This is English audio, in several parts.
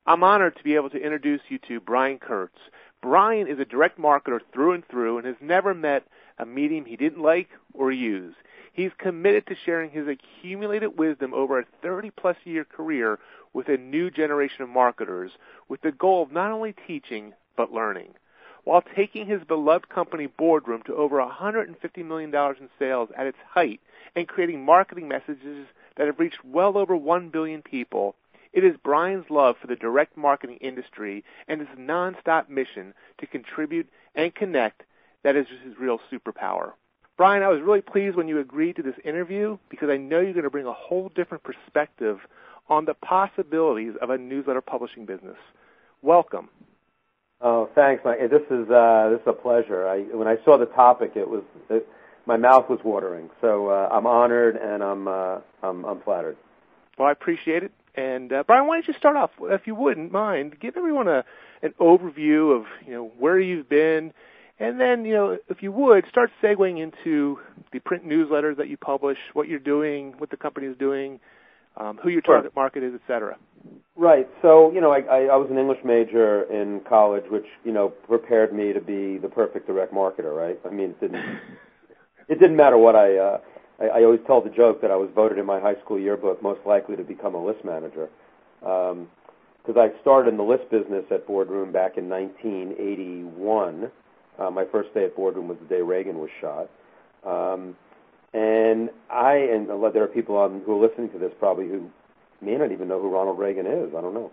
I'm honored to be able to introduce you to Brian Kurtz. Brian is a direct marketer through and through and has never met a medium he didn't like or use. He's committed to sharing his accumulated wisdom over a 30-plus year career with a new generation of marketers with the goal of not only teaching but learning. While taking his beloved company Boardroom to over $150 million in sales at its height and creating marketing messages that have reached well over 1 billion people, it is Brian's love for the direct marketing industry and his nonstop mission to contribute and connect that is his real superpower. Brian, I was really pleased when you agreed to this interview because I know you're going to bring a whole different perspective on the possibilities of a newsletter publishing business. Welcome. Oh, thanks, Mike. This is a pleasure. When I saw the topic, my mouth was watering. So I'm honored and I'm flattered. Well, I appreciate it. And Brian, why don't you start off, if you wouldn't mind, give everyone an overview of where you've been, and then if you would start segueing into the print newsletters that you publish, what you're doing, what the company is doing, who your target market is, et cetera. Right. So I was an English major in college, which prepared me to be the perfect direct marketer. Right. I mean, it didn't matter what I always tell the joke that I was voted in my high school yearbook most likely to become a list manager, because I started in the list business at Boardroom back in 1981. My first day at Boardroom was the day Reagan was shot, and there are people who are listening to this probably who may not even know who Ronald Reagan is. I don't know,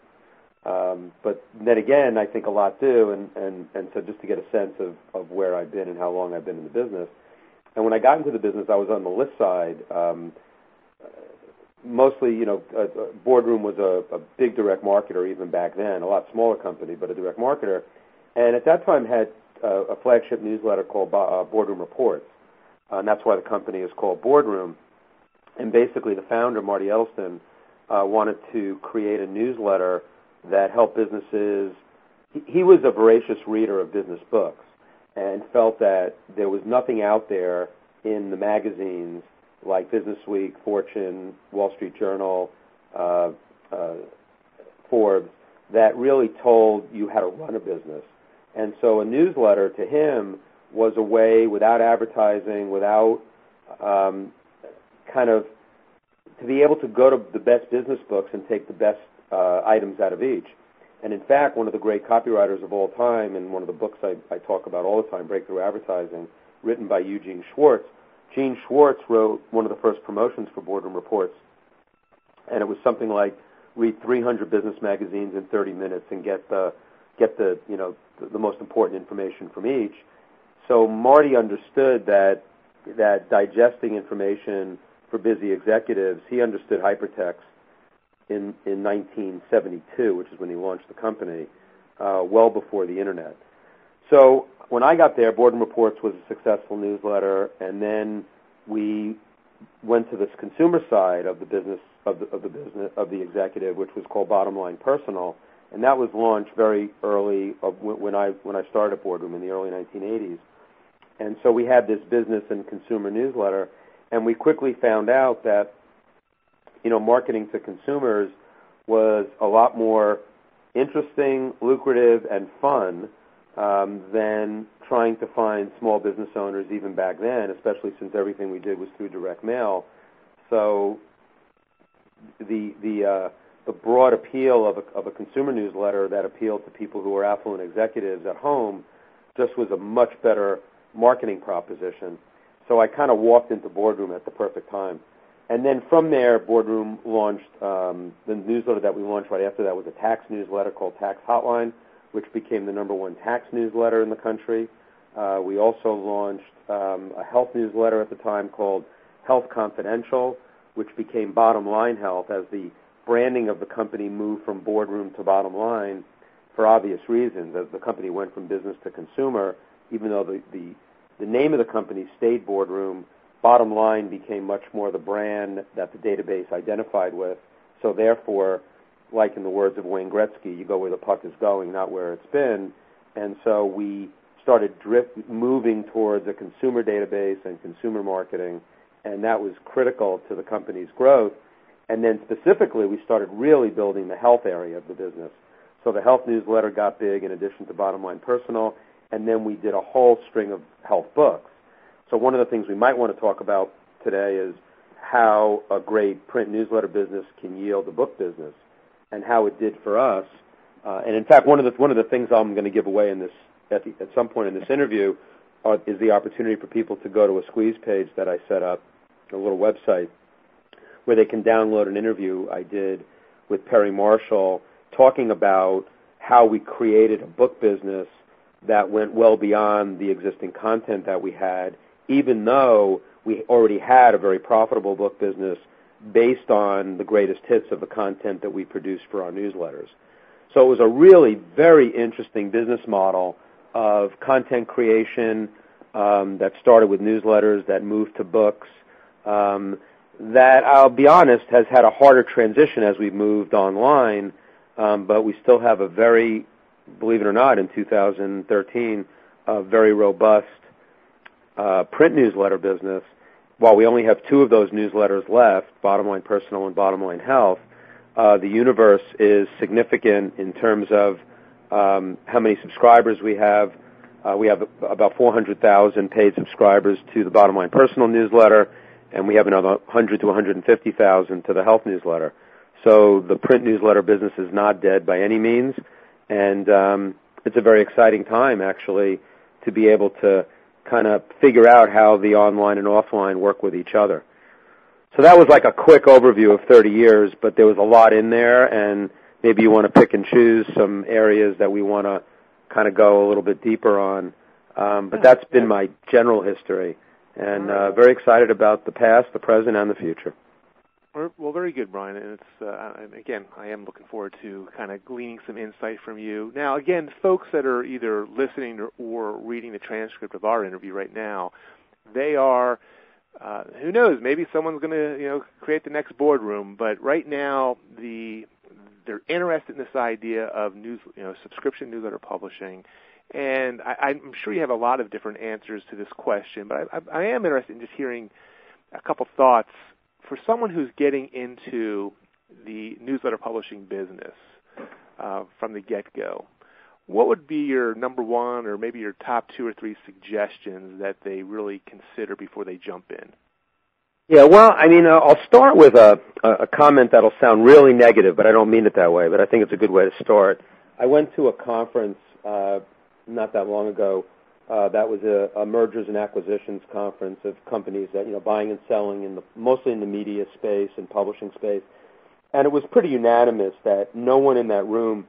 but then again, I think a lot do, and so just to get a sense of where I've been and how long I've been in the business. And when I got into the business, I was on the list side. Mostly, Boardroom was a big direct marketer even back then, a lot smaller company, but a direct marketer. And at that time had a flagship newsletter called Boardroom Reports, and that's why the company is called Boardroom. And basically, the founder, Marty Edelston, wanted to create a newsletter that helped businesses. He was a voracious reader of business books, and felt that there was nothing out there in the magazines like Business Week, Fortune, Wall Street Journal, Forbes, that really told you how to run a business. And so a newsletter to him was a way, without advertising, without to be able to go to the best business books and take the best items out of each. And in fact, one of the great copywriters of all time, and one of the books I talk about all the time, Breakthrough Advertising, written by Eugene Schwartz. Gene Schwartz wrote one of the first promotions for Boardroom Reports, and it was something like read 300 business magazines in 30 minutes and get the most important information from each. So Marty understood that digesting information for busy executives, he understood hypertext in 1972, which is when he launched the company, well before the Internet. So when I got there, Boardroom Reports was a successful newsletter, and then we went to this consumer side of the business of the executive, which was called Bottom Line Personal, and that was launched very early when I started at Boardroom in the early 1980s. And so we had this business and consumer newsletter, and we quickly found out that marketing to consumers was a lot more interesting, lucrative, and fun than trying to find small business owners even back then, especially since everything we did was through direct mail. So the broad appeal of a consumer newsletter that appealed to people who were affluent executives at home just was a much better marketing proposition. So I kind of walked into Boardroom at the perfect time. And then from there, Boardroom launched the newsletter that we launched right after that was a tax newsletter called Tax Hotline, which became the #1 tax newsletter in the country. We also launched a health newsletter at the time called Health Confidential, which became Bottom Line Health as the branding of the company moved from Boardroom to Bottom Line for obvious reasons. As the company went from business to consumer, even though the name of the company stayed Boardroom, Bottom Line became much more the brand that the database identified with. So therefore, like in the words of Wayne Gretzky, you go where the puck is going, not where it's been. And so we started moving towards a consumer database and consumer marketing, and that was critical to the company's growth. And then specifically, we started really building the health area of the business. So the health newsletter got big in addition to Bottom Line Personal, and then we did a whole string of health books. So one of the things we might want to talk about today is how a great print newsletter business can yield a book business, and how it did for us. And in fact, one of the things I'm going to give away in this at some point in this interview is the opportunity for people to go to a squeeze page that I set up, a little website, where they can download an interview I did with Perry Marshall talking about how we created a book business that went well beyond the existing content that we had, even though we already had a very profitable book business based on the greatest hits of the content that we produced for our newsletters. So it was a really very interesting business model of content creation that started with newsletters that moved to books that, I'll be honest, has had a harder transition as we've moved online, but we still have a very, believe it or not, in 2013, a very robust print newsletter business. While we only have two of those newsletters left, Bottom Line Personal and Bottom Line Health, the universe is significant in terms of how many subscribers we have. We have about 400,000 paid subscribers to the Bottom Line Personal newsletter, and we have another 100 to 150,000 to the health newsletter. So the print newsletter business is not dead by any means, and it's a very exciting time, actually, to be able to kind of figure out how the online and offline work with each other. So that was like a quick overview of 30 years, but there was a lot in there, and maybe you want to pick and choose some areas that we want to kind of go a little bit deeper on. But that's been my general history, and very excited about the past, the present, and the future. Well, very good, Brian. And it's again, I am looking forward to kind of gleaning some insight from you. Now, again, folks that are either listening or reading the transcript of our interview right now, they are, who knows, maybe someone's going to create the next Boardroom. But right now, they're interested in this idea of subscription newsletter publishing. And I'm sure you have a lot of different answers to this question, but I am interested in just hearing a couple thoughts for someone who's getting into the newsletter publishing business from the get-go. What would be your number one or maybe your top two or three suggestions that they really consider before they jump in? Yeah, well, I mean, I'll start with a comment that'll sound really negative, but I don't mean it that way, but I think it's a good way to start. I went to a conference not that long ago that was a mergers and acquisitions conference of companies that, buying and selling mostly in the media space and publishing space. And it was pretty unanimous that no one in that room,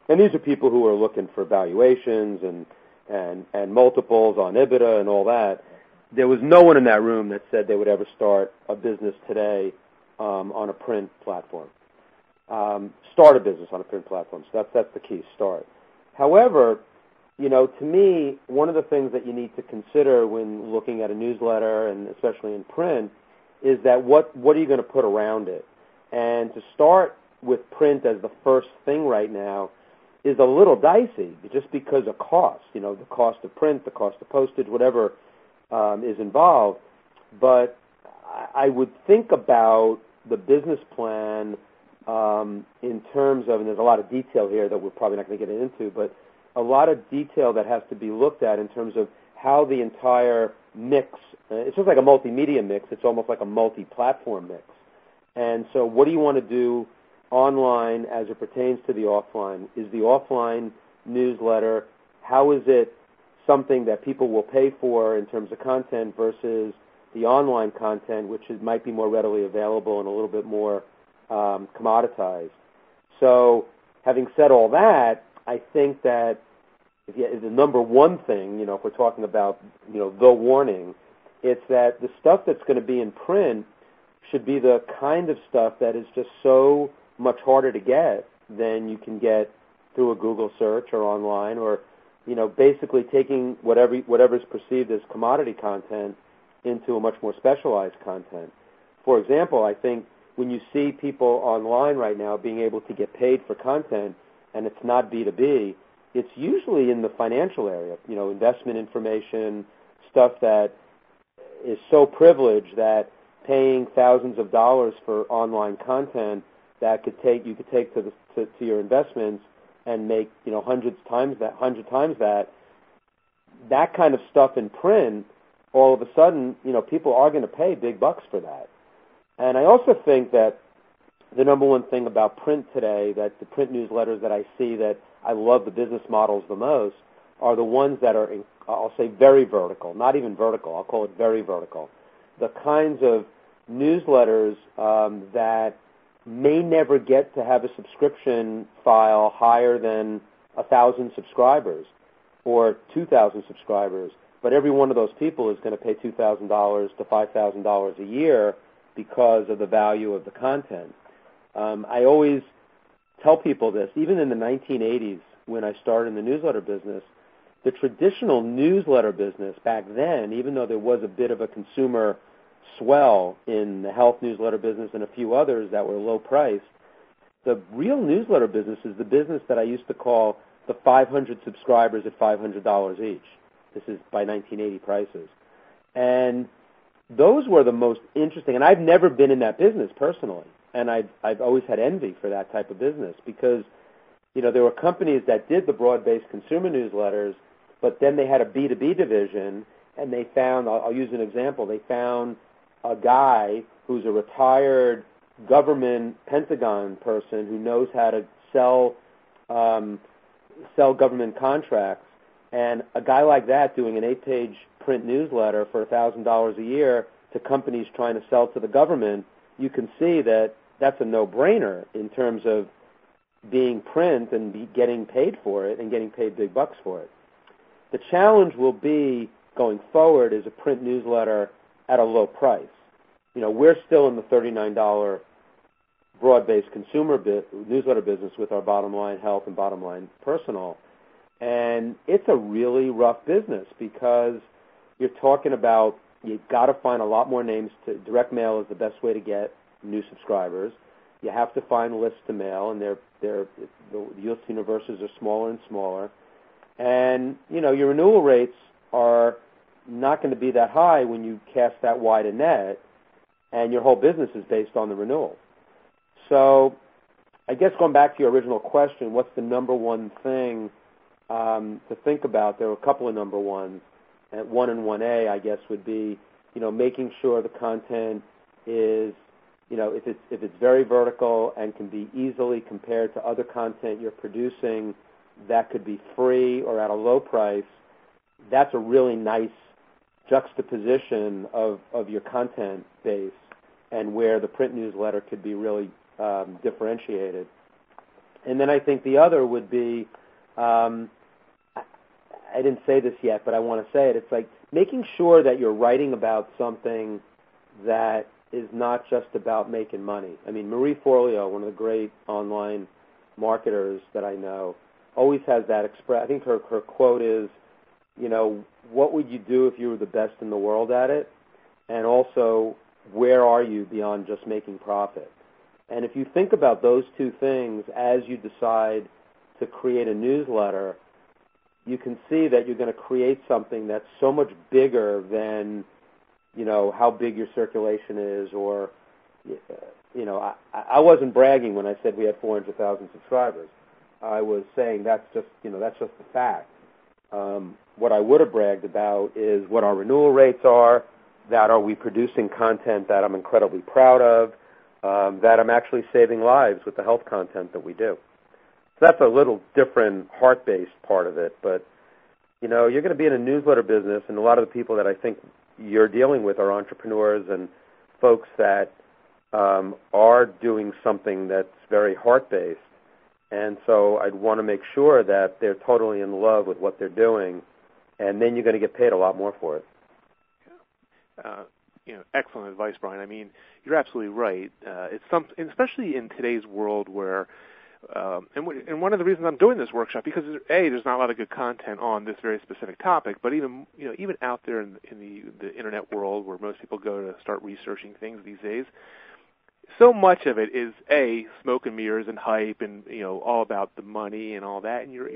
and these are people who are looking for valuations and multiples on EBITDA and all that, there was no one in that room that said they would ever start a business today on a print platform. Start a business on a print platform. So that's the key, start. However, to me, one of the things that you need to consider when looking at a newsletter, and especially in print, is that what are you going to put around it? And to start with print as the first thing right now is a little dicey, just because of cost. The cost of print, the cost of postage, whatever is involved. But I would think about the business plan in terms of, and there's a lot of detail here that we're probably not going to get into, but a lot of detail that has to be looked at in terms of how the entire mix, it's just like a multimedia mix, it's almost like a multi-platform mix. And so what do you want to do online as it pertains to the offline? Is the offline newsletter, how is it something that people will pay for in terms of content versus the online content, which might be more readily available and a little bit more commoditized? So having said all that, I think that the number one thing, if we're talking about, the warning, it's that the stuff that's going to be in print should be the kind of stuff that is just so much harder to get than you can get through a Google search or online, or, basically taking whatever is perceived as commodity content into a much more specialized content. For example, I think when you see people online right now being able to get paid for content, and it's not B2B, it's usually in the financial area, investment information, stuff that is so privileged that paying thousands of dollars for online content that you could take to your investments and make 100 times that, that kind of stuff in print, all of a sudden, people are going to pay big bucks for that. And I also think that the number one thing about print today, that the print newsletters that I see that I love the business models the most, are the ones that are, I'll say, very vertical. Not even vertical. I'll call it very vertical. The kinds of newsletters that may never get to have a subscription file higher than 1,000 subscribers or 2,000 subscribers, but every one of those people is going to pay $2,000 to $5,000 a year because of the value of the content. I always tell people this, even in the 1980s when I started in the newsletter business, the traditional newsletter business back then, even though there was a bit of a consumer swell in the health newsletter business and a few others that were low priced, the real newsletter business is the business that I used to call the 500 subscribers at $500 each. This is by 1980 prices. And those were the most interesting, and I've never been in that business personally, and I've always had envy for that type of business because, there were companies that did the broad-based consumer newsletters, but then they had a B2B division, and they found, I'll use an example, they found a guy who's a retired government Pentagon person who knows how to sell government contracts, and a guy like that doing an 8-page print newsletter for $1,000 a year to companies trying to sell to the government, you can see that that's a no-brainer in terms of being print and getting paid for it and getting paid big bucks for it. The challenge will be going forward is a print newsletter at a low price. We're still in the $39 broad-based consumer newsletter business with our Bottom Line Health and Bottom Line Personal, and it's a really rough business because you're talking about you've got to find a lot more names. Direct mail is the best way to get new subscribers. You have to find lists to mail, and the youth universes are smaller and smaller. And, your renewal rates are not going to be that high when you cast that wide a net, and your whole business is based on the renewal. So I guess going back to your original question, what's the number one thing to think about? There are a couple of number ones. And 1 and 1A, I guess, would be, making sure the content is, if it's very vertical and can be easily compared to other content you're producing that could be free or at a low price, that's a really nice juxtaposition of your content base and where the print newsletter could be really differentiated. And then I think the other would be, I didn't say this yet, but I want to say it. It's like making sure that you're writing about something that is not just about making money. I mean, Marie Forleo, one of the great online marketers that I know, always has that I think her quote is, what would you do if you were the best in the world at it? And also, where are you beyond just making profit? And if you think about those two things as you decide to create a newsletter, you can see that you're going to create something that's so much bigger than, how big your circulation is, or, I wasn't bragging when I said we had 400,000 subscribers. I was saying that's just the fact. What I would have bragged about is what our renewal rates are, that are we producing content that I'm incredibly proud of, that I'm actually saving lives with the health content that we do. So that's a little different heart-based part of it, but, you're going to be in a newsletter business, and a lot of the people that I think you're dealing with are entrepreneurs and folks that are doing something that's very heart-based, and so I'd want to make sure that they're totally in love with what they're doing, and then you're going to get paid a lot more for it. Excellent advice, Brian. I mean, you're absolutely right. It's especially in today's world where, and one of the reasons I'm doing this workshop, because there's not a lot of good content on this very specific topic, but even out there in the internet world where most people go to start researching things these days, so much of it is smoke and mirrors and hype and all about the money and all that. And you're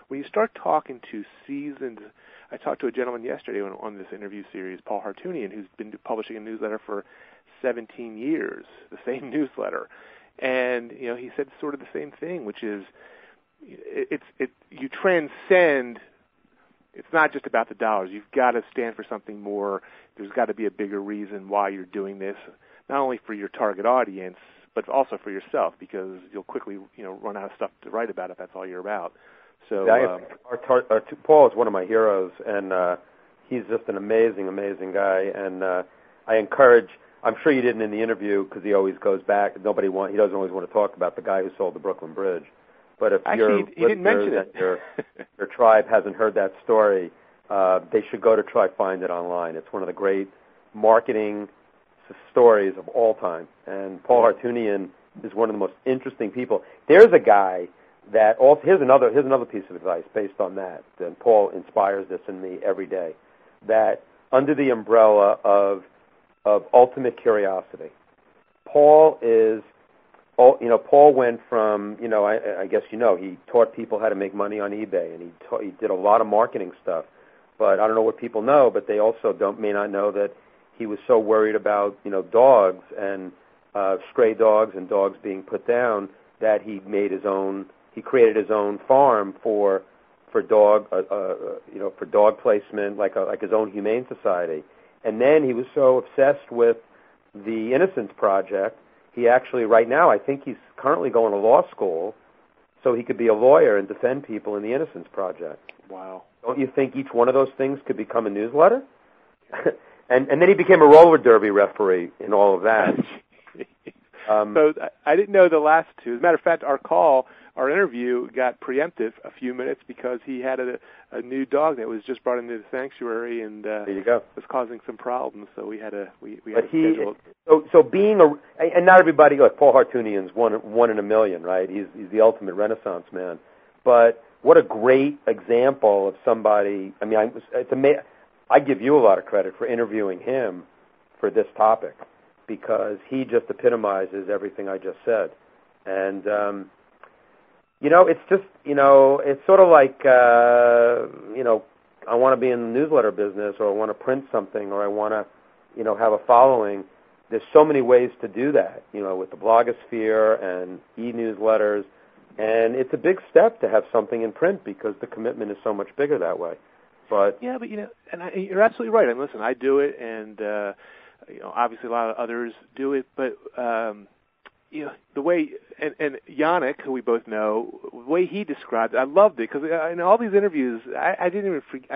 when you start talking to seasoned, I talked to a gentleman yesterday on this interview series, Paul Hartunian, who's been publishing a newsletter for 17 years, the same newsletter, and he said sort of the same thing, which is you transcend. It's not just about the dollars. You've got to stand for something more. There's got to be a bigger reason why you're doing this, not only for your target audience, but also for yourself, because you'll quickly, run out of stuff to write about if that's all you're about. So Paul is one of my heroes, and he's just an amazing, amazing guy. And I encourage. I'm sure you didn't in the interview because he always goes back. He doesn't always want to talk about the guy who sold the Brooklyn Bridge. But if actually, he didn't mention it. your tribe hasn't heard that story, they should go to try find it online. It's one of the great marketing stories of all time. And Paul Hartunian is one of the most interesting people. There's a guy that also here's another piece of advice based on that. And Paul inspires this in me every day. That under the umbrella of ultimate curiosity, Paul went from, I guess he taught people how to make money on eBay, and he did a lot of marketing stuff. But I don't know what people know, but they also may not know that he was so worried about, dogs and stray dogs and dogs being put down that he created his own farm for dog placement, like his own humane society. And then he was so obsessed with the Innocence Project, he actually, right now, I think he's currently going to law school so he could be a lawyer and defend people in the Innocence Project. Wow. Don't you think each one of those things could become a newsletter? and then he became a roller derby referee in all of that. So I didn't know the last two. As a matter of fact, our interview got preemptive a few minutes because he had a new dog that was just brought into the sanctuary, and there you go. was causing some problems. So we had to schedule. So being and not everybody. Look, Paul Hartunian's one in a million, right? He's the ultimate Renaissance man. But what a great example of somebody. I mean, I give you a lot of credit for interviewing him for this topic because he just epitomizes everything I just said, and. It's just, it's sort of like, I want to be in the newsletter business, or I want to print something, or I want to, have a following. There's so many ways to do that, with the blogosphere and e-newsletters, and it's a big step to have something in print because the commitment is so much bigger that way. But yeah, but you're absolutely right. And listen, I do it, and obviously a lot of others do it, but the way, and Yannick, who we both know, the way he described it, I loved it, because in all these interviews, I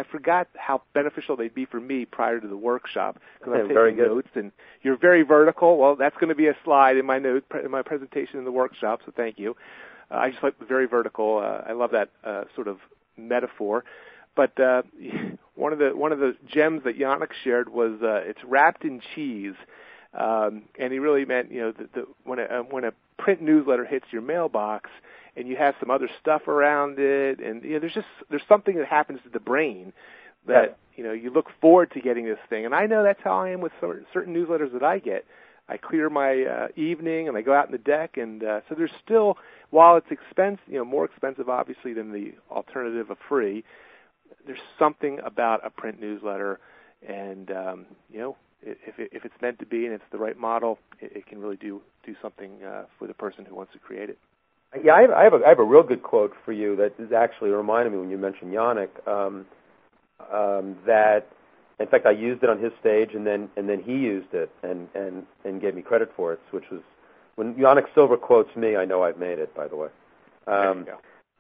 forgot how beneficial they'd be for me prior to the workshop, because I'm taking notes, and you're very vertical. Well, that's going to be a slide in my presentation in the workshop, so thank you. I just like the very vertical. I love that sort of metaphor. But one of the gems that Yannick shared was it's wrapped in cheese. And he really meant, when a print newsletter hits your mailbox and you have some other stuff around it, and there's something that happens to the brain that you look forward to getting this thing. And I know that's how I am with certain newsletters that I get. I clear my evening and I go out in the deck, and so there's still, while it's expensive, more expensive obviously than the alternative of free, there's something about a print newsletter, and if it's meant to be and it's the right model, it can really do something for the person who wants to create it. Yeah, I have a real good quote for you that is actually reminded me when you mentioned Yannick. That, in fact, I used it on his stage, and then he used it and gave me credit for it, which was when Yannick Silver quotes me, I know I've made it. By the way. There you go.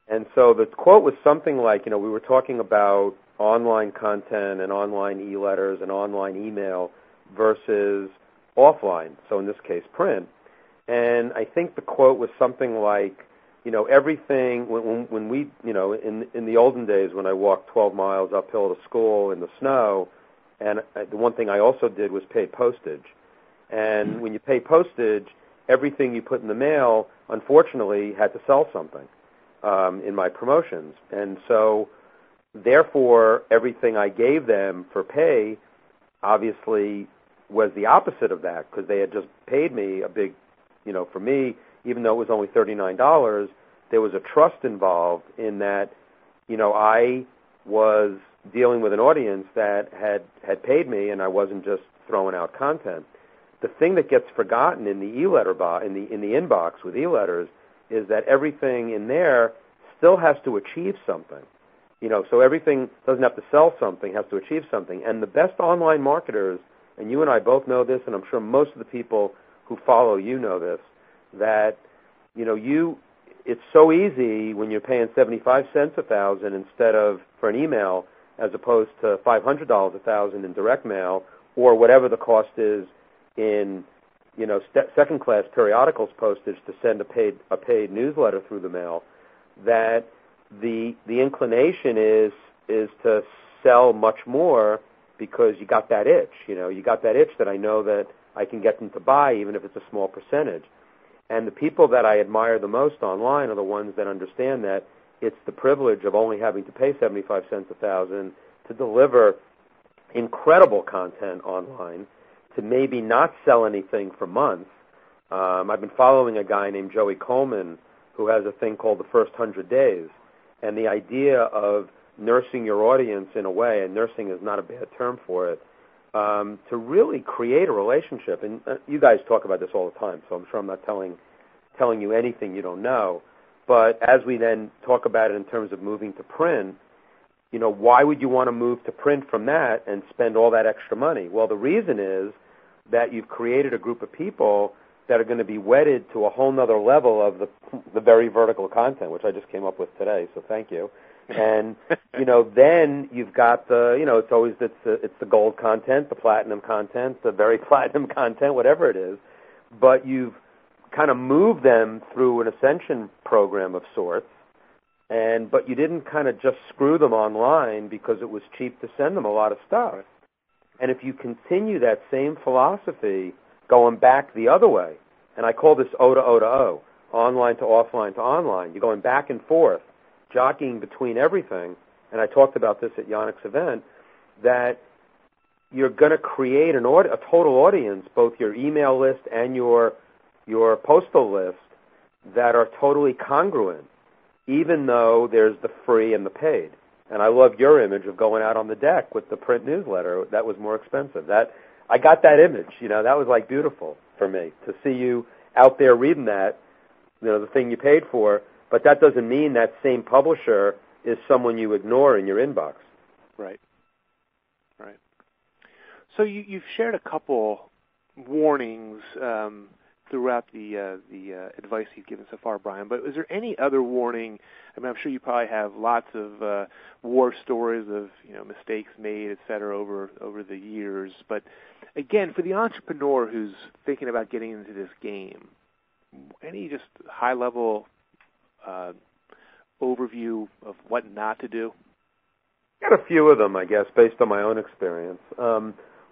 And so the quote was something like, we were talking about online content and online e-letters and online email versus offline, so in this case print. And I think the quote was something like, everything, when we, in the olden days when I walked 12 miles uphill to school in the snow, and the one thing I also did was pay postage. And when you pay postage, everything you put in the mail, unfortunately, had to sell something in my promotions. And so, therefore, everything I gave them for pay obviously was the opposite of that, because they had just paid me a big, for me, even though it was only $39, there was a trust involved in that, I was dealing with an audience that had paid me, and I wasn't just throwing out content. The thing that gets forgotten in the e-letter in the inbox with e-letters is that everything in there still has to achieve something. So everything doesn't have to sell something, has to achieve something. And the best online marketers, and you and I both know this, and I'm sure most of the people who follow you know this, that, it's so easy when you're paying 75 cents a thousand instead of for an email, as opposed to $500 a thousand in direct mail, or whatever the cost is in, second-class periodicals postage to send a paid newsletter through the mail, that the inclination is to sell much more because you got that itch. You got that itch that I know that I can get them to buy, even if it's a small percentage. And the people that I admire the most online are the ones that understand that it's the privilege of only having to pay 75 cents a thousand to deliver incredible content online, to maybe not sell anything for months. I've been following a guy named Joey Coleman who has a thing called the First 100 Days. And the idea of nursing your audience in a way, and nursing is not a bad term for it, to really create a relationship. And you guys talk about this all the time, so I'm sure I'm not telling you anything you don't know. But as we then talk about it in terms of moving to print, why would you want to move to print from that and spend all that extra money? Well, the reason is that you've created a group of people that are going to be wedded to a whole nother level of the very vertical content, which I just came up with today, so thank you. And, then you've got it's the gold content, the platinum content, the very platinum content, whatever it is, but you've kind of moved them through an ascension program of sorts, but you didn't kind of just screw them online because it was cheap to send them a lot of stuff. And if you continue that same philosophy going back the other way, and I call this O to O to O, online to offline to online, you're going back and forth, jockeying between everything, and I talked about this at Yannick's event, that you're going to create a total audience, both your email list and your postal list, that are totally congruent, even though there's the free and the paid. And I love your image of going out on the deck with the print newsletter. That was more expensive. I got that image. That was like beautiful for me to see you out there reading that, the thing you paid for. But that doesn't mean that same publisher is someone you ignore in your inbox. Right. So you've shared a couple warnings throughout the advice you've given so far, Brian. But is there any other warning? I mean, I'm sure you probably have lots of war stories of mistakes made, et cetera, over the years. But again, for the entrepreneur who's thinking about getting into this game, any just high-level overview of what not to do? Got a few of them, I guess, based on my own experience.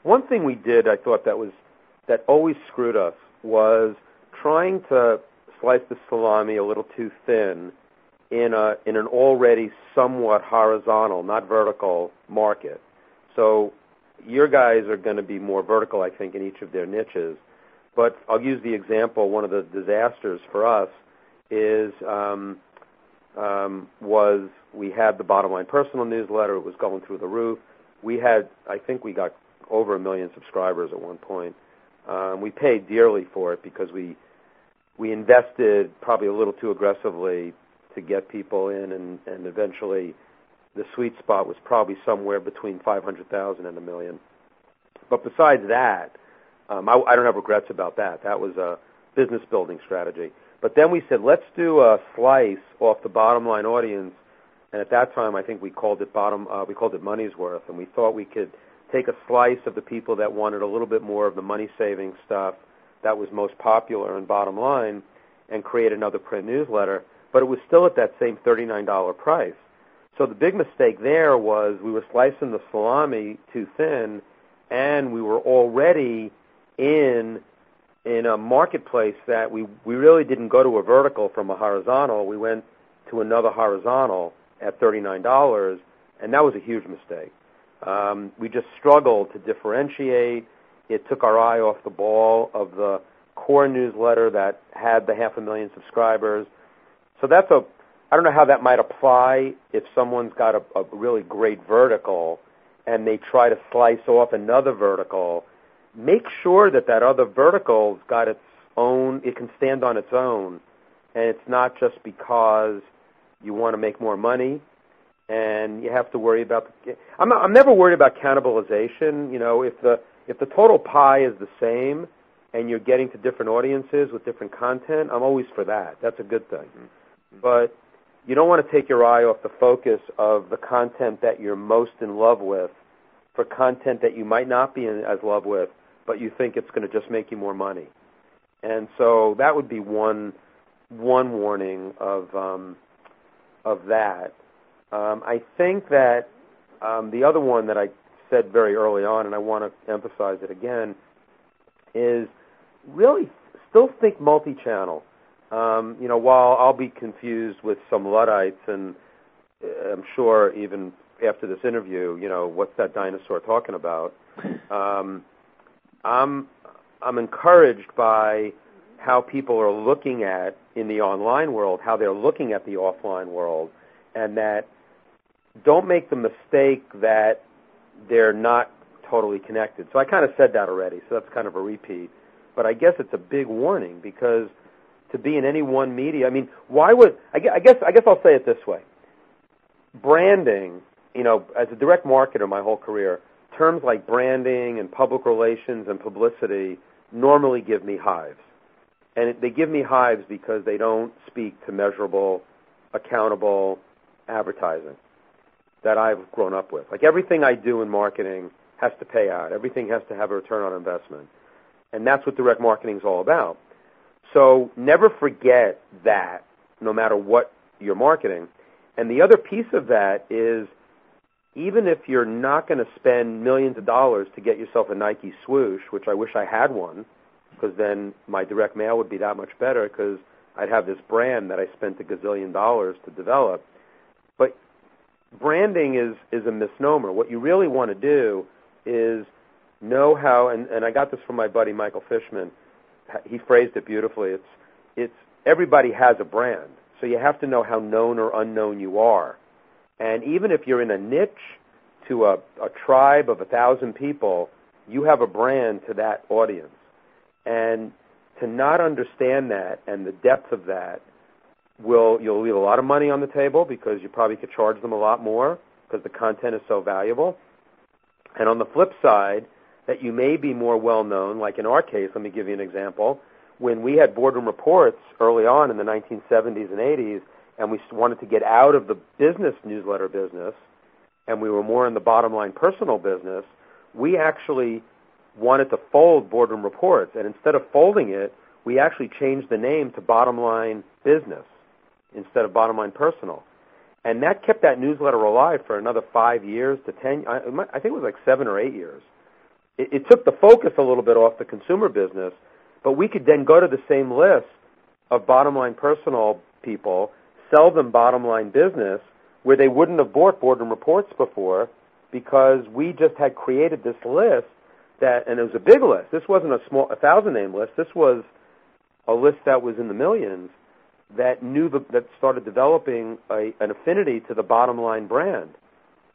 One thing we did, I thought that always screwed us, was trying to slice the salami a little too thin in an already somewhat horizontal, not vertical, market. So your guys are going to be more vertical, I think, in each of their niches. But I'll use the example. One of the disasters for us was we had the Bottom Line Personal newsletter. It was going through the roof. I think we got over 1 million subscribers at one point. We paid dearly for it because we invested probably a little too aggressively to get people in, and eventually the sweet spot was probably somewhere between 500,000 and 1 million. But besides that, I don't have regrets about that. That was a business building strategy. But then we said, let's do a slice off the bottom line audience, and at that time I think we called it money's worth, and we thought we could take a slice of the people that wanted a little bit more of the money-saving stuff that was most popular in bottom line and create another print newsletter, but it was still at that same $39 price. So the big mistake there was we were slicing the salami too thin, and we were already in a marketplace that we really didn't go to a vertical from a horizontal. We went to another horizontal at $39, and that was a huge mistake. We just struggled to differentiate. It took our eye off the ball of the core newsletter that had the 500,000 subscribers. So I don't know how that might apply if someone's got a really great vertical and they try to slice off another vertical. Make sure that other vertical's got its own, it can stand on its own, and it's not just because you want to make more money, and you have to worry about I'm never worried about cannibalization. If the total pie is the same and you're getting to different audiences with different content, I'm always for that. That's a good thing. Mm-hmm. But you don't want to take your eye off the focus of the content that you're most in love with for content that you might not be as love with, but you think it's going to just make you more money. And so that would be one warning of that. I think that the other one that I said very early on, and I want to emphasize it again, is really still think multi-channel. While I'll be confused with some Luddites, and I'm sure even after this interview, what's that dinosaur talking about? I'm encouraged by how people are looking at, in the online world, how they're looking at the offline world, and that don't make the mistake that they're not totally connected. So I kind of said that already, so that's kind of a repeat. But I guess it's a big warning, because to be in any one media, I guess I'll say it this way. Branding, as a direct marketer my whole career, terms like branding and public relations and publicity normally give me hives. And they give me hives because they don't speak to measurable, accountable advertising that I've grown up with. Like everything I do in marketing has to pay out. Everything has to have a return on investment. And that's what direct marketing is all about. So never forget that, no matter what you're marketing. And the other piece of that is, even if you're not going to spend millions of dollars to get yourself a Nike swoosh, which I wish I had one, because then my direct mail would be that much better, because I'd have this brand that I spent $1 gazillion to develop. But branding is a misnomer. What you really want to do is know how, and I got this from my buddy Michael Fishman. He phrased it beautifully. It's everybody has a brand, so you have to know how known or unknown you are. And even if you're in a niche to a tribe of 1,000 people, you have a brand to that audience. And to not understand that and the depth of that, you'll leave a lot of money on the table, because you probably could charge them a lot more because the content is so valuable. And on the flip side, that you may be more well-known, like in our case, let me give you an example. When we had Boardroom Reports early on in the 1970s and 80s, and we wanted to get out of the business newsletter business, and we were more in the bottom line personal business, we actually wanted to fold Boardroom Reports. And instead of folding it, we actually changed the name to Bottom Line Business instead of Bottom Line Personal. And that kept that newsletter alive for another 5 years to 10, I think it was like 7 or 8 years. It took the focus a little bit off the consumer business, but we could then go to the same list of Bottom Line Personal people, sell them Bottom Line Business, where they wouldn't have bought Boardroom Reports before, because we just had created this list and it was a big list. This wasn't a 1,000-name list. This was a list that was in the millions that started developing an affinity to the Bottom Line brand.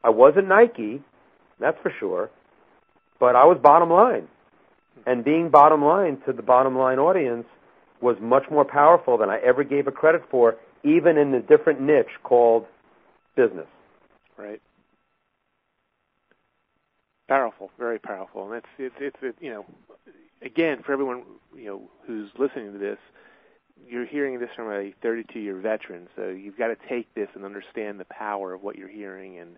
I wasn't Nike, that's for sure, but I was Bottom Line. And being Bottom Line to the Bottom Line audience was much more powerful than I ever gave it credit for, even in the different niche called business. Right. Powerful, very powerful. And it's again, for everyone who's listening to this, you're hearing this from a 32-year veteran, so you've got to take this and understand the power of what you're hearing and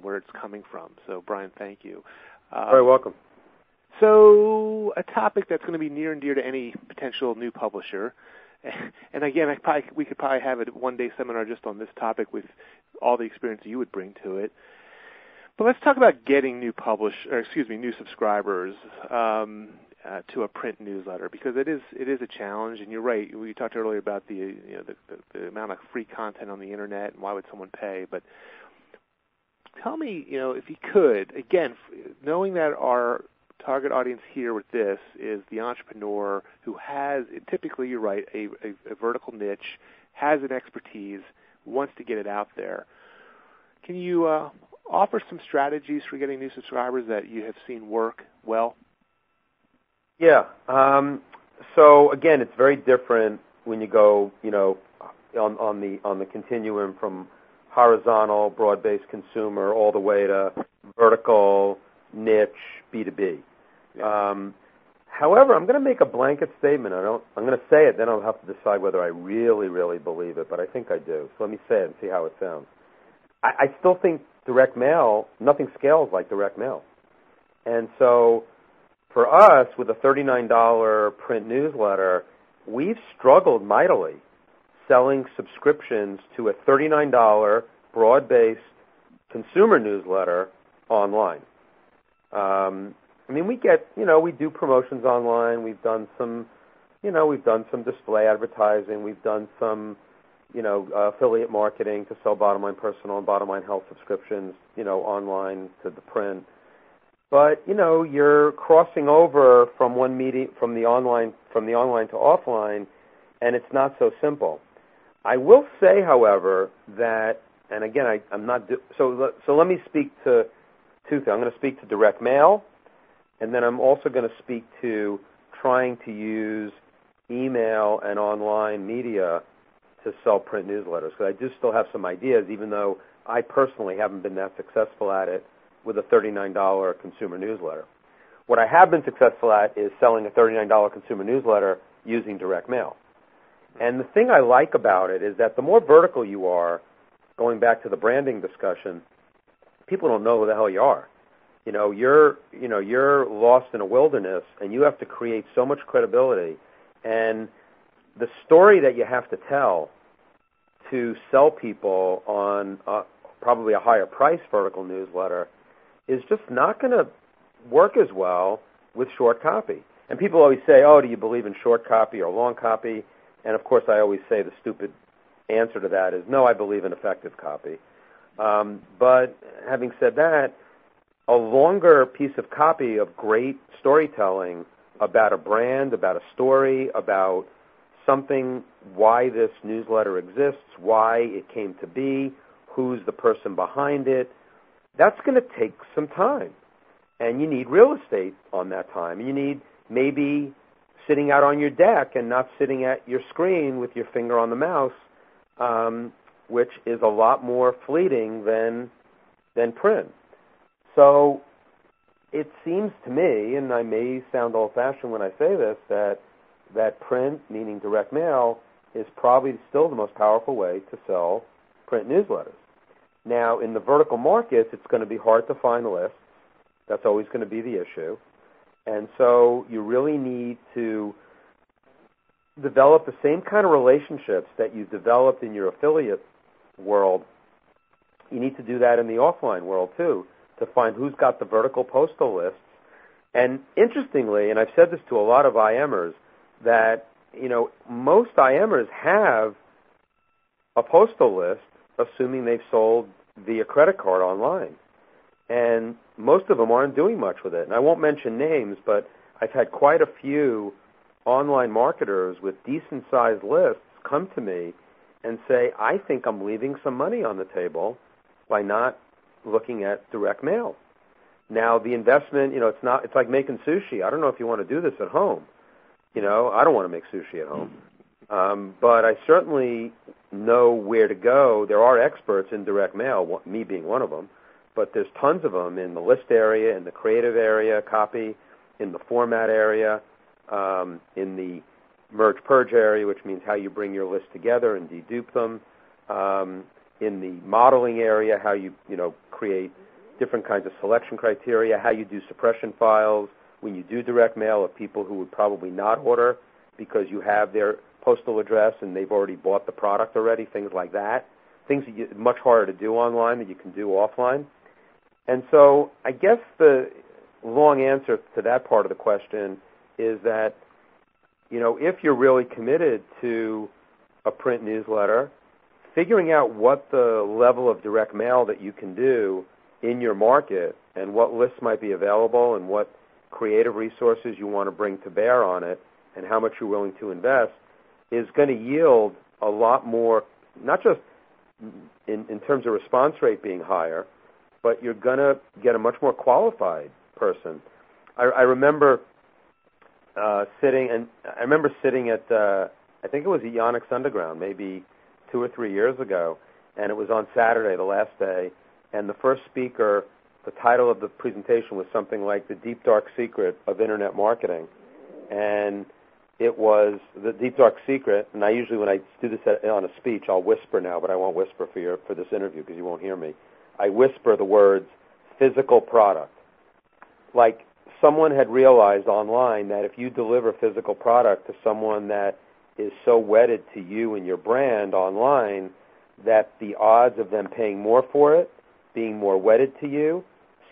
where it's coming from. So, Brian, thank you. Very welcome. So, a topic that's going to be near and dear to any potential new publisher, and again, we could probably have a one-day seminar just on this topic with all the experience you would bring to it. But let's talk about getting new subscribers to a print newsletter, because it is a challenge. And you're right. We talked earlier about the amount of free content on the internet and why would someone pay. But tell me, if you could, again, knowing that our target audience here with this is the entrepreneur who has, typically, you're right, a vertical niche, has an expertise, wants to get it out there. Can you offer some strategies for getting new subscribers that you have seen work well? Yeah. So, again, it's very different when you go, on the continuum from horizontal, broad-based consumer all the way to vertical, niche, B2B. Yeah. However, I'm going to make a blanket statement. I'm going to say it, then I'll have to decide whether I really, really believe it, but I think I do. So let me say it and see how it sounds. I still think direct mail, nothing scales like direct mail. And so for us, with a $39 print newsletter, we've struggled mightily selling subscriptions to a $39 broad-based consumer newsletter online. We get, we do promotions online. We've done some display advertising. We've done some, affiliate marketing to sell Bottom Line Personal and Bottom Line Health subscriptions, online to the print. But, you're crossing over from one meeting, from the online to offline, and it's not so simple. I will say, however, that, and again, I'm not, so let me speak to two things. I'm going to speak to direct mail, and then I'm also going to speak to trying to use email and online media to sell print newsletters, because I do still have some ideas, even though I personally haven't been that successful at it with a $39 consumer newsletter. What I have been successful at is selling a $39 consumer newsletter using direct mail. And the thing I like about it is that the more vertical you are, going back to the branding discussion, people don't know who the hell you are. You're lost in a wilderness, and you have to create so much credibility. And the story that you have to tell to sell people on probably a higher price vertical newsletter is just not going to work as well with short copy. And people always say, do you believe in short copy or long copy? And, of course, I always say the stupid answer to that is, no, I believe in effective copy. But having said that, a longer piece of copy of great storytelling about a brand, about a story, about something, why this newsletter exists, why it came to be, who's the person behind it, that's going to take some time. And you need real estate on that time. And you need maybe sitting out on your deck and not sitting at your screen with your finger on the mouse, which is a lot more fleeting than print. So it seems to me, and I may sound old-fashioned when I say this, that print, meaning direct mail, is probably still the most powerful way to sell print newsletters. Now, in the vertical markets, it's going to be hard to find lists. That's always going to be the issue. And so you really need to develop the same kind of relationships that you developed in your affiliate world. You need to do that in the offline world, too, to find who's got the vertical postal lists. And interestingly, and I've said this to a lot of IMers, that, most IMers have a postal list, assuming they've sold via credit card online. And most of them aren't doing much with it. And I won't mention names, but I've had quite a few online marketers with decent-sized lists come to me and say, I think I'm leaving some money on the table by not looking at direct mail. Now, the investment, it's like making sushi. I don't know if you want to do this at home. I don't want to make sushi at home. But I certainly know where to go. There are experts in direct mail, me being one of them, but there's tons of them in the list area, in the creative area, copy, in the format area, in the merge-purge area, which means how you bring your list together and dedupe them, in the modeling area, how you create different kinds of selection criteria, how you do suppression files when you do direct mail of people who would probably not order because you have their postal address and they've already bought the product already, things like that, things that much harder to do online than you can do offline. And so I guess the long answer to that part of the question is that, if you're really committed to a print newsletter, figuring out what the level of direct mail that you can do in your market and what lists might be available and what creative resources you want to bring to bear on it and how much you're willing to invest is going to yield a lot more, not just in terms of response rate being higher, but you're going to get a much more qualified person. I remember sitting at, I think it was at Yonex Underground, maybe 2 or 3 years ago, and it was on Saturday, the last day, and the first speaker, the title of the presentation was something like The Deep Dark Secret of Internet Marketing. And it was the deep dark secret, and I usually, when I do this on a speech, I'll whisper now, but I won't whisper for this interview because you won't hear me. I whisper the words physical product. Like someone had realized online that if you deliver physical product to someone that is so wedded to you and your brand online, that the odds of them paying more for it, being more wedded to you,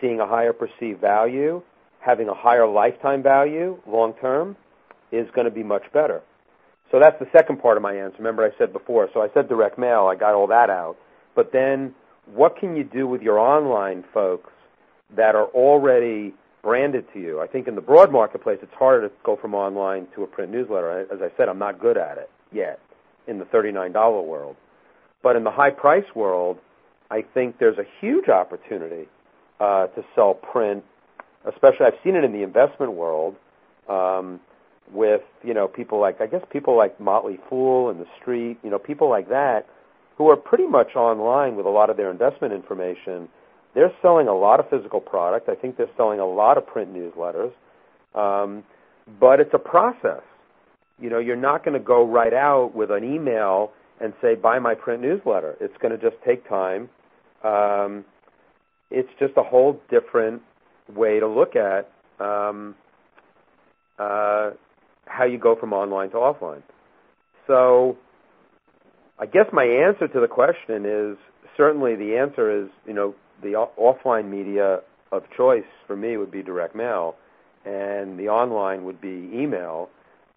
seeing a higher perceived value, having a higher lifetime value long term, is going to be much better. So that's the second part of my answer. Remember I said before, so I said direct mail, I got all that out. But then what can you do with your online folks that are already branded to you? I think in the broad marketplace it's harder to go from online to a print newsletter. As I said, I'm not good at it yet in the $39 world. But in the high price world, I think there's a huge opportunity to sell print, especially I've seen it in the investment world, with, people like Motley Fool and The Street, people like that who are pretty much online with a lot of their investment information. They're selling a lot of physical product. I think they're selling a lot of print newsletters. But it's a process. You're not going to go right out with an email and say, buy my print newsletter. It's going to just take time. It's just a whole different way to look at how you go from online to offline. So I guess my answer to the question is, certainly the answer is, the offline media of choice for me would be direct mail, and the online would be email.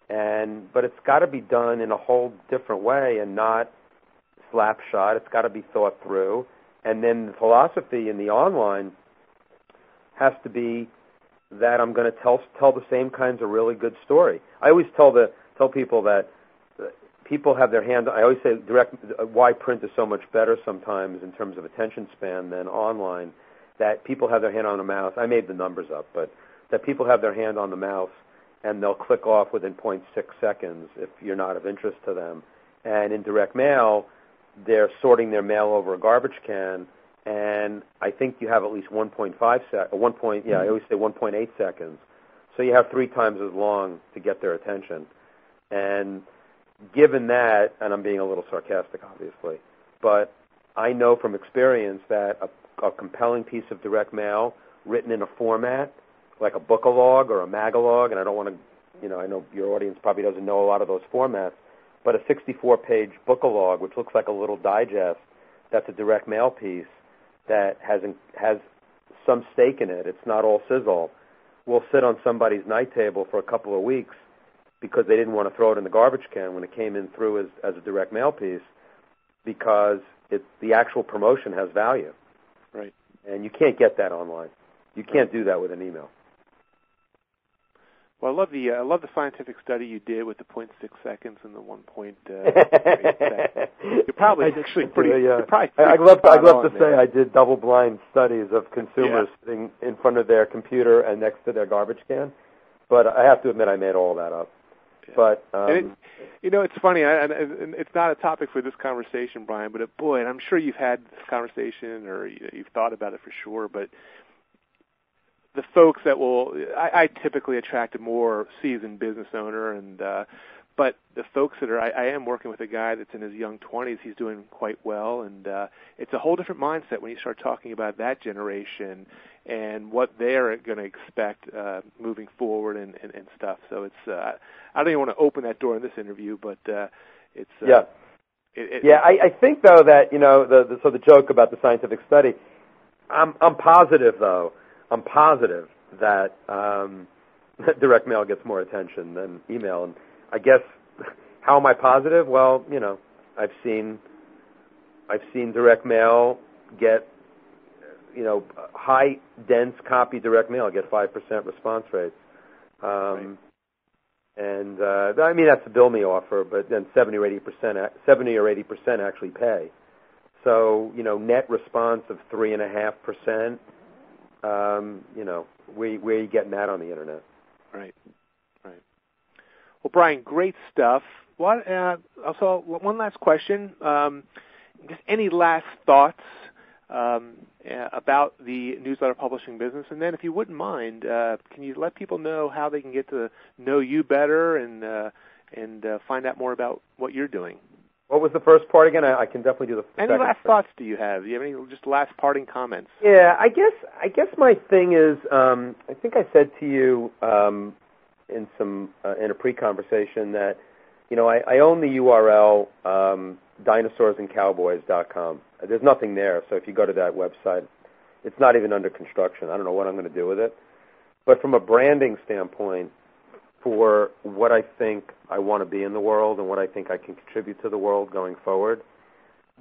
But it's got to be done in a whole different way and not slap shot. It's got to be thought through. And then the philosophy in the online has to be that I'm going to tell the same kinds of really good story. I always tell people that people have their hand. I always say why print is so much better sometimes in terms of attention span than online. That people have their hand on the mouse. I made the numbers up, but that people have their hand on the mouse and they'll click off within 0.6 seconds if you're not of interest to them. And in direct mail, they're sorting their mail over a garbage can, and I think you have at least 1.5 I always say 1.8 seconds. So you have 3 times as long to get their attention. And given that, and I'm being a little sarcastic, obviously, but I know from experience that a compelling piece of direct mail written in a format like a book-a-log or a mag-a-log, and I don't want to, I know your audience probably doesn't know a lot of those formats, but a 64-page book-a-log, which looks like a little digest, that's a direct mail piece that has some stake in it. It's not all sizzle. Will sit on somebody's night table for a couple of weeks because they didn't want to throw it in the garbage can when it came in through as a direct mail piece, because the actual promotion has value. Right. And you can't get that online. You can't do that with an email. Well, I love the scientific study you did with the 0.6 seconds and the 1.8 seconds. You're probably actually pretty. Yeah. I'd love to say I did double-blind studies of consumers sitting in front of their computer and next to their garbage can, but I have to admit I made all that up. Yeah. But it's funny, and it's not a topic for this conversation, Brian. But boy, and I'm sure you've had this conversation or you've thought about it for sure, but the folks that I typically attract a more seasoned business owner, but the folks that I am working with a guy that's in his young 20s. He's doing quite well, and it's a whole different mindset when you start talking about that generation and what they're going to expect moving forward and stuff. So it's I don't even want to open that door in this interview, but it's I think though that the joke about the scientific study, I'm positive though. I'm positive that direct mail gets more attention than email. And I guess, how am I positive? Well, I've seen direct mail get, high, dense copy direct mail get 5% response rates. Right. And that's the bill me offer, but then 70 or 80% actually pay. So, net response of 3.5%. Where are you getting that on the internet? Right. Well, Brian, great stuff. What? Also, one last question. Just any last thoughts about the newsletter publishing business? And then, if you wouldn't mind, can you let people know how they can get to know you better and find out more about what you're doing? What was the first part again? I can definitely do the second. Any last thoughts do you have? Do you have any just last parting comments? Yeah, I guess my thing is, I think I said to you in a pre-conversation that, I own the URL dinosaurandcowboys.com. There's nothing there, so if you go to that website, it's not even under construction. I don't know what I'm going to do with it. But from a branding standpoint, for what I think I want to be in the world and what I think I can contribute to the world going forward,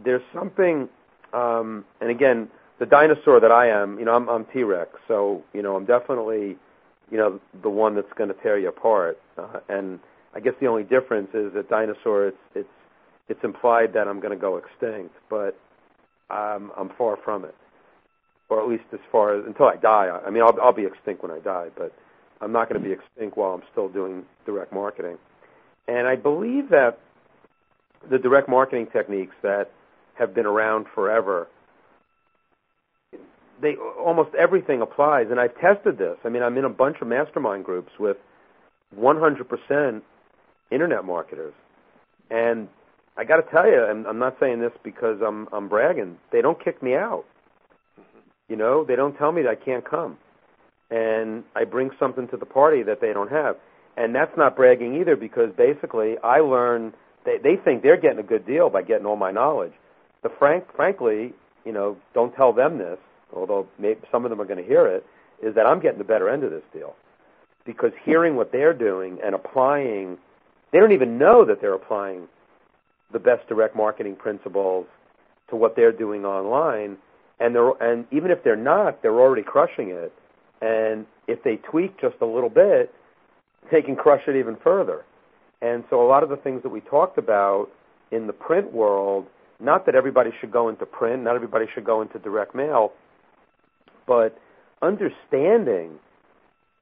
there's something, and again, the dinosaur that I am, I'm T-Rex, so, I'm definitely, the one that's going to tear you apart. And I guess the only difference is that dinosaur, it's implied that I'm going to go extinct, but I'm far from it, or at least as far as until I die. I mean, I'll be extinct when I die, but I'm not going to be extinct while I'm still doing direct marketing. And I believe that the direct marketing techniques that have been around forever, almost everything applies. And I've tested this. I mean, I'm in a bunch of mastermind groups with 100% internet marketers, and I got to tell you, and I'm not saying this because I'm bragging, they don't kick me out. They don't tell me that I can't come. And I bring something to the party that they don't have. And that's not bragging either, because basically I learn, they think they're getting a good deal by getting all my knowledge. But frankly, don't tell them this, although maybe some of them are going to hear it, is that I'm getting the better end of this deal. Because hearing what they're doing and applying, they don't even know that they're applying the best direct marketing principles to what they're doing online. And even if they're not, they're already crushing it. And if they tweak just a little bit, they can crush it even further. And so a lot of the things that we talked about in the print world, not that everybody should go into print, not everybody should go into direct mail, but understanding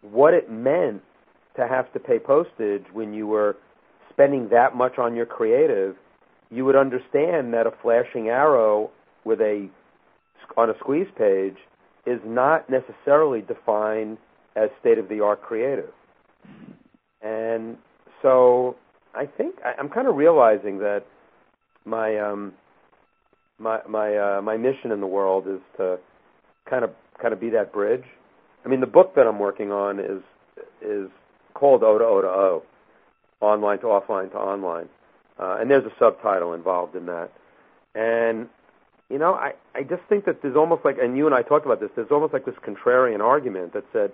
what it meant to have to pay postage when you were spending that much on your creative, you would understand that a flashing arrow on a squeeze page is not necessarily defined as state-of-the-art creative. And so I think I'm kind of realizing that my mission in the world is to kind of be that bridge. I mean, the book that I'm working on is called O to O to O, online to offline to online, and there's a subtitle involved in that. And I just think that there's almost like, and you and I talked about this, there's almost like this contrarian argument that said,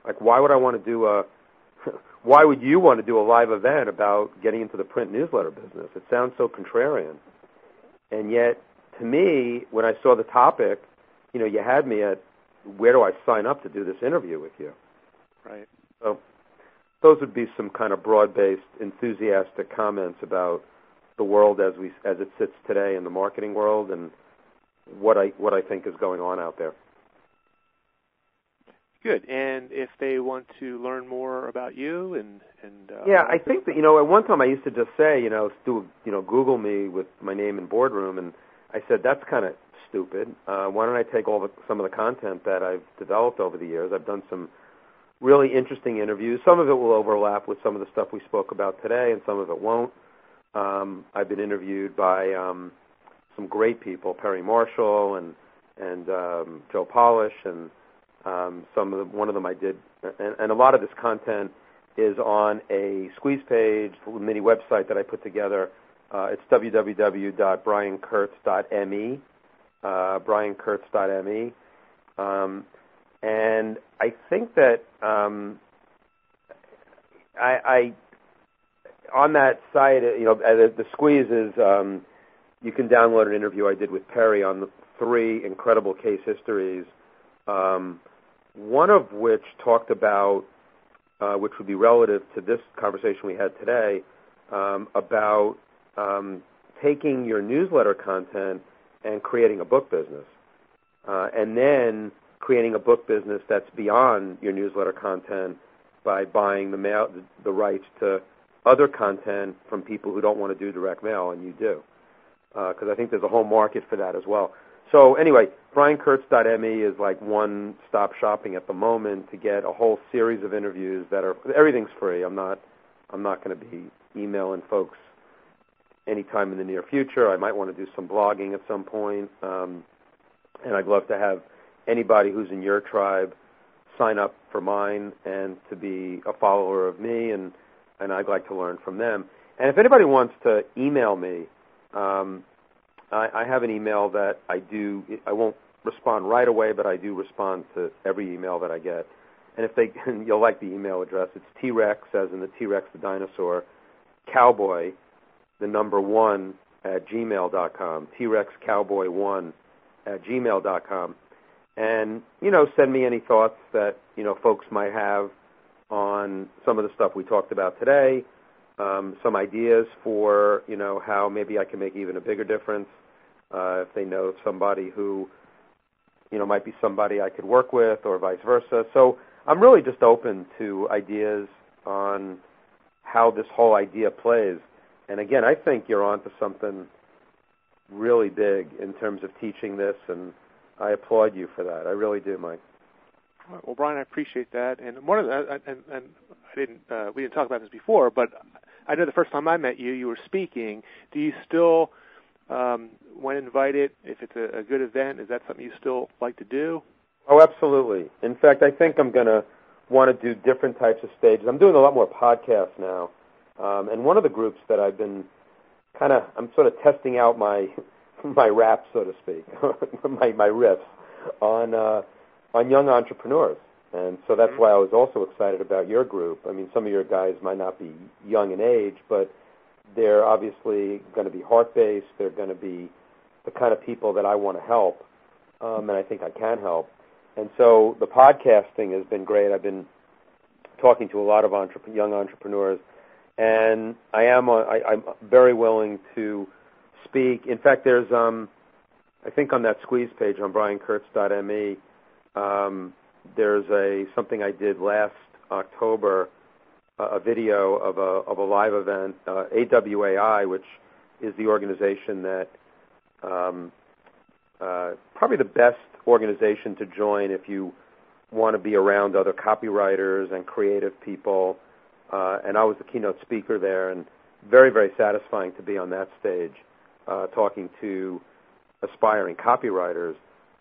like, why would you want to do a live event about getting into the print newsletter business? It sounds so contrarian. And yet, to me, when I saw the topic, you had me at, where do I sign up to do this interview with you? Right. So those would be some kind of broad-based, enthusiastic comments about the world as it sits today in the marketing world, and what I think is going on out there. Good. And if they want to learn more about you and yeah, I think that at one time I used to just say Google me with my name in Boardroom, and I said that's kind of stupid. Why don't I take some of the content that I've developed over the years? I've done some really interesting interviews. Some of it will overlap with some of the stuff we spoke about today, and some of it won't. I've been interviewed by some great people, Perry Marshall and Joe Polish, and one of them I did, and a lot of this content is on a squeeze page, mini website that I put together. It's www.briankurtz.me, briankurtz.me, and I think that I on that site, the squeeze is you can download an interview I did with Perry on the 3 incredible case histories, one of which talked about, which would be relative to this conversation we had today, about taking your newsletter content and creating a book business, and then creating a book business that's beyond your newsletter content by buying the rights to other content from people who don't want to do direct mail, and you do, because I think there's a whole market for that as well. So anyway, BrianKurtz.me is like one-stop shopping at the moment to get a whole series of interviews everything's free. I'm not going to be emailing folks anytime in the near future. I might want to do some blogging at some point, and I'd love to have anybody who's in your tribe sign up for mine and to be a follower of me, and I'd like to learn from them. And if anybody wants to email me, I have an email that I won't respond right away, but I do respond to every email that I get. And you'll like the email address. It's T-Rex, as in the T-Rex, the dinosaur, cowboy, the number 1 at gmail.com, TrexCowboy1 at gmail.com. And, send me any thoughts that, folks might have on some of the stuff we talked about today, some ideas for, how maybe I can make even a bigger difference, if they know somebody who, might be somebody I could work with or vice versa. So I'm really just open to ideas on how this whole idea plays. And again, I think you're onto something really big in terms of teaching this, and I applaud you for that. I really do, Mike. Well, Brian, I appreciate that. And one of the, and we didn't talk about this before, but I know the first time I met you, you were speaking. Do you still, when invited, if it's a good event, is that something you still like to do? Oh, absolutely. In fact, I think I'm going to want to do different types of stages. I'm doing a lot more podcasts now. And one of the groups that I've been I'm sort of testing out my rap, so to speak, my riffs on young entrepreneurs. And so that's why I was also excited about your group. I mean, some of your guys might not be young in age, but they're obviously going to be heart-based. They're going to be the kind of people that I want to help, and I think I can help. And so the podcasting has been great. I've been talking to a lot of young entrepreneurs, and I'm very willing to speak. In fact, there's I think on that squeeze page on BrianKurtz.me, there's something I did last October, a video of a live event, AWAI, which is the organization that probably the best organization to join if you want to be around other copywriters and creative people. And I was the keynote speaker there, and very, very satisfying to be on that stage talking to aspiring copywriters.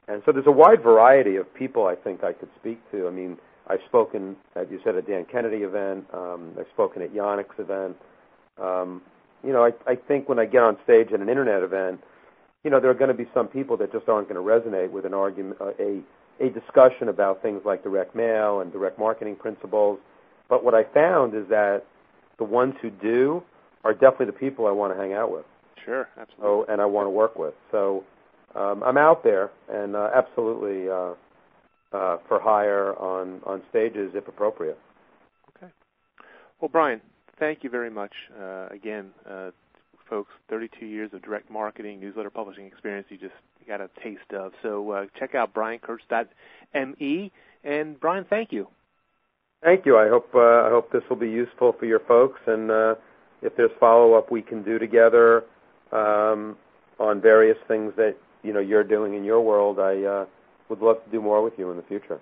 And so there's a wide variety of people I think I could speak to. I mean, I've spoken, as you said, at Dan Kennedy event. I've spoken at Yannick's event. I think when I get on stage at an internet event, there are going to be some people that just aren't going to resonate with an argument, a discussion about things like direct mail and direct marketing principles. But what I found is that the ones who do are definitely the people I want to hang out with. Sure, absolutely. And I want to work with. So I'm out there, and absolutely for hire on stages if appropriate. Okay. Well, Brian, thank you very much. Again, folks, 32 years of direct marketing, newsletter publishing experience you got a taste of. So check out BrianKurtz.me. And, Brian, thank you. Thank you. I hope this will be useful for your folks, and if there's follow-up we can do together on various things that you're doing in your world, I would love to do more with you in the future.